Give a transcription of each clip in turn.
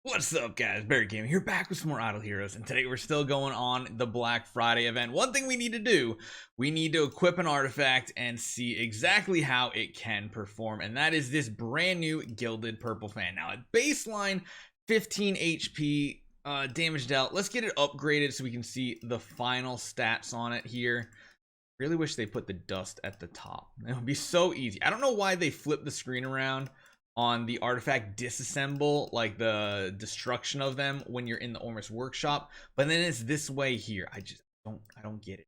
What's up, guys? Barry Gaming here, back with some more Idle Heroes, and today we're still going on the Black Friday event. One thing we need to do, we need to equip an artifact and see exactly how it can perform, and that is this brand new Gilded Purple Fan. Now, at baseline, 15 HP damage dealt. Let's get it upgraded so we can see the final stats on it here. Really wish they put the dust at the top. It would be so easy. I don't know why they flipped the screen around on the artifact disassemble, like the destruction of them when you're in the Ormus workshop, but then it's this way here. I don't get it.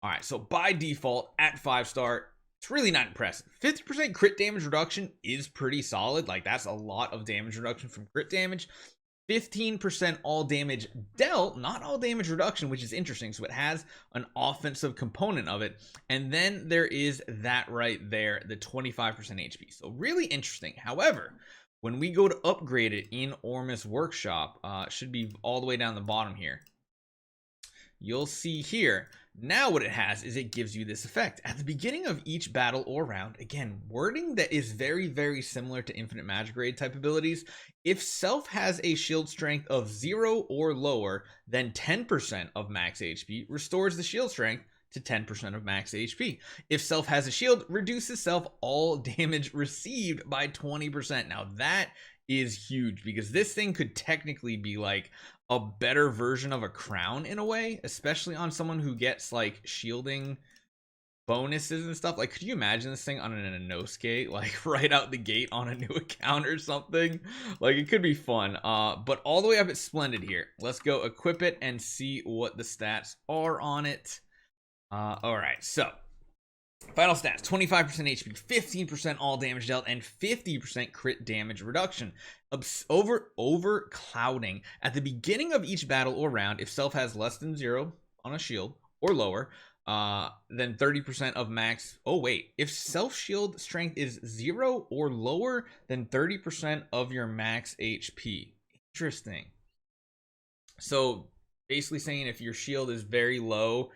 All right, so by default at 5-star, it's really not impressive. 50% crit damage reduction is pretty solid. Like, that's a lot of damage reduction from crit damage. 15% all damage dealt, not all damage reduction, which is interesting. So it has an offensive component of it. And then there is that right there, the 25% HP. So really interesting. However, when we go to upgrade it in Ormus Workshop, should be all the way down the bottom here. You'll see here, now what it has is it gives you this effect. At the beginning of each battle or round, again, wording that is very, very similar to Infinite Magic Raid type abilities. If self has a shield strength of 0 or lower, then 10% of max HP restores the shield strength to 10% of max HP. If self has a shield, reduces self all damage received by 20%. Now that is huge, because this thing could technically be like a better version of a crown in a way, especially on someone who gets like shielding bonuses and stuff. Like, could you imagine this thing on a no-skate, like right out the gate on a new account or something? Like, it could be fun. But all the way up at Splendid here. Let's go equip it and see what the stats are on it. All right, so final stats: 25% HP, 15% all damage dealt, and 50% crit damage reduction. Over clouding. At the beginning of each battle or round, if self has less than 0 on a shield or lower, then 30% of max. Oh wait, if self shield strength is 0 or lower, then 30% of your max HP. Interesting. So basically saying if your shield is very low,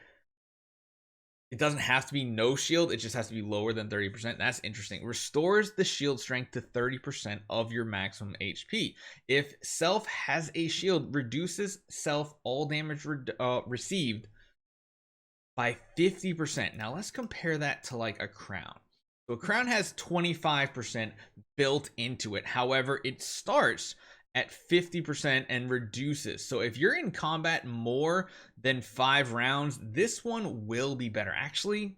it doesn't have to be no shield, it just has to be lower than 30%. That's interesting. Restores the shield strength to 30% of your maximum HP. If self has a shield, reduces self all damage received by 50%. Now let's compare that to like a crown. So a crown has 25% built into it. However, it starts at 50% and reduces. So if you're in combat more than 5 rounds, this one will be better. Actually,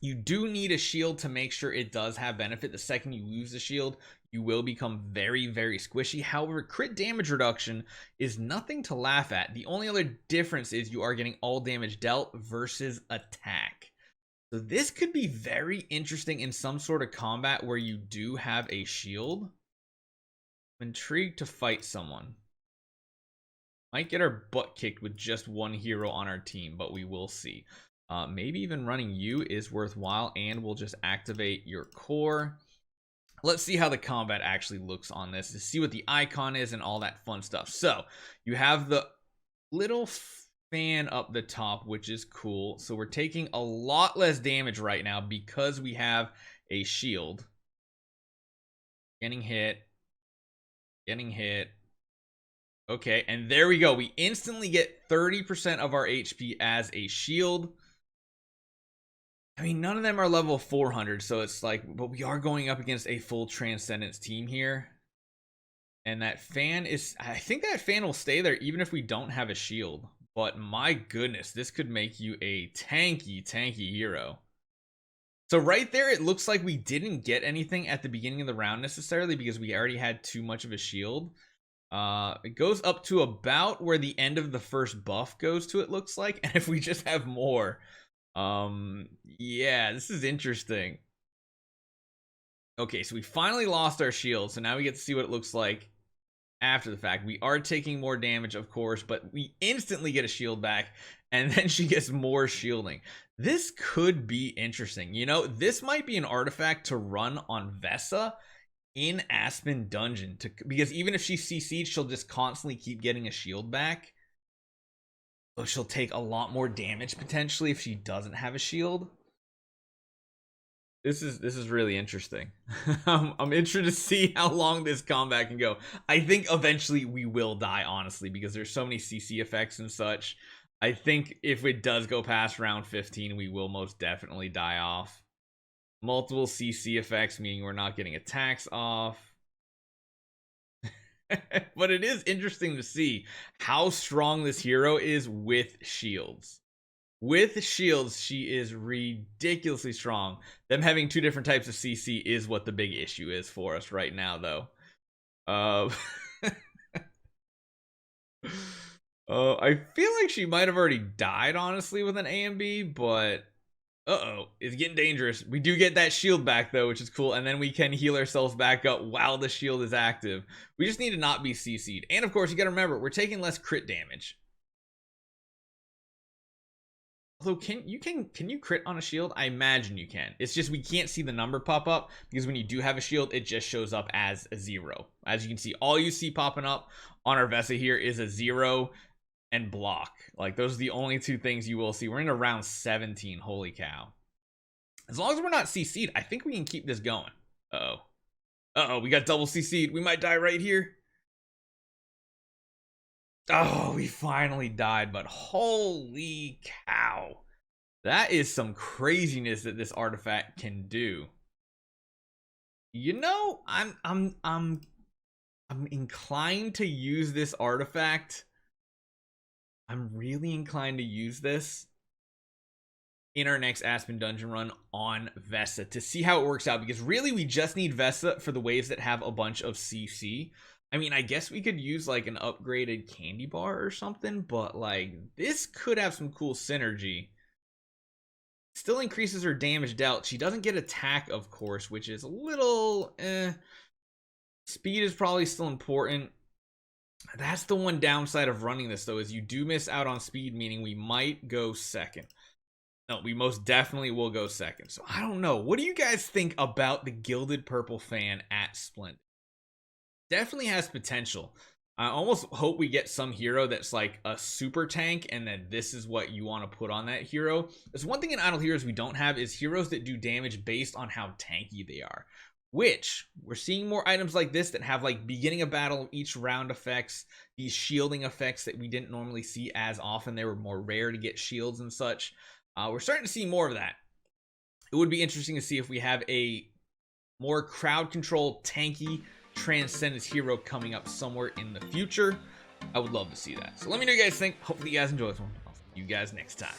you do need a shield to make sure it does have benefit. The second you lose the shield, you will become very, very squishy. However, crit damage reduction is nothing to laugh at. The only other difference is you are getting all damage dealt versus attack. So this could be very interesting in some sort of combat where you do have a shield. Intrigued to fight someone. Might get our butt kicked with just one hero on our team, but we will see. Maybe even running you is worthwhile, and we'll just activate your core. Let's see how the combat actually looks on this to see what the icon is and all that fun stuff. So you have the little fan up the top, which is cool. So we're taking a lot less damage right now because we have a shield. Getting hit. Okay, and there we go. We instantly get 30% of our HP as a shield. I mean, none of them are level 400, so it's like, but we are going up against a full Transcendence team here. And that fan is, I think that fan will stay there even if we don't have a shield. But my goodness, this could make you a tanky hero. So right there, it looks like we didn't get anything at the beginning of the round necessarily because we already had too much of a shield. It goes up to about where the end of the first buff goes to, it looks like. And if we just have more, yeah, this is interesting. Okay, so we finally lost our shield. So now we get to see what it looks like after the fact. We are taking more damage, of course, but we instantly get a shield back. And then she gets more shielding. This could be interesting. You know, this might be an artifact to run on Vesa in Aspen Dungeon, because even if she CC'd, she'll just constantly keep getting a shield back. So she'll take a lot more damage potentially if she doesn't have a shield. This is really interesting. I'm interested to see how long this combat can go. I think eventually we will die, honestly, because there's so many CC effects and such. I think if it does go past round 15, we will most definitely die off. Multiple CC effects, meaning we're not getting attacks off. But it is interesting to see how strong this hero is with shields. With shields, she is ridiculously strong. Them having two different types of CC is what the big issue is for us right now, though. I feel like she might have already died, honestly, with an A and B, but it's getting dangerous. We do get that shield back, though, which is cool, and then we can heal ourselves back up while the shield is active. We just need to not be CC'd. And, of course, you gotta remember, we're taking less crit damage. Although, can you crit on a shield? I imagine you can. It's just we can't see the number pop up, because when you do have a shield, it just shows up as a 0. As you can see, all you see popping up on our Vesa here is a 0 and block. Like, those are the only two things you will see. We're in around 17. Holy cow. As long as we're not CC'd, I think we can keep this going. Uh-oh, we got double CC'd. We might die right here. Oh, we finally died, but holy cow. That is some craziness that this artifact can do. You know, I'm inclined to use this artifact. I'm really inclined to use this in our next Aspen dungeon run on Vesa to see how it works out, because really we just need Vesa for the waves that have a bunch of CC. I mean, I guess we could use like an upgraded candy bar or something, but like this could have some cool synergy. Still increases her damage dealt. She doesn't get attack, of course, which is a little Speed is probably still important. That's the one downside of running this, though, is you do miss out on speed, meaning we might go second. No, we most definitely will go second. So I don't know. What do you guys think about the Gilded Purple Fan at Splendid? Definitely has potential. I almost hope we get some hero that's like a super tank, and then this is what you want to put on that hero. There's one thing in Idle Heroes we don't have is heroes that do damage based on how tanky they are, which we're seeing more items like this that have like beginning of battle each round effects, these shielding effects that we didn't normally see as often. They were more rare to get shields and such. We're starting to see more of that. It would be interesting to see if we have a more crowd control tanky Transcendence hero coming up somewhere in the future. I would love to see that. So let me know what you guys think. Hopefully you guys enjoy this one. I'll see you guys next time.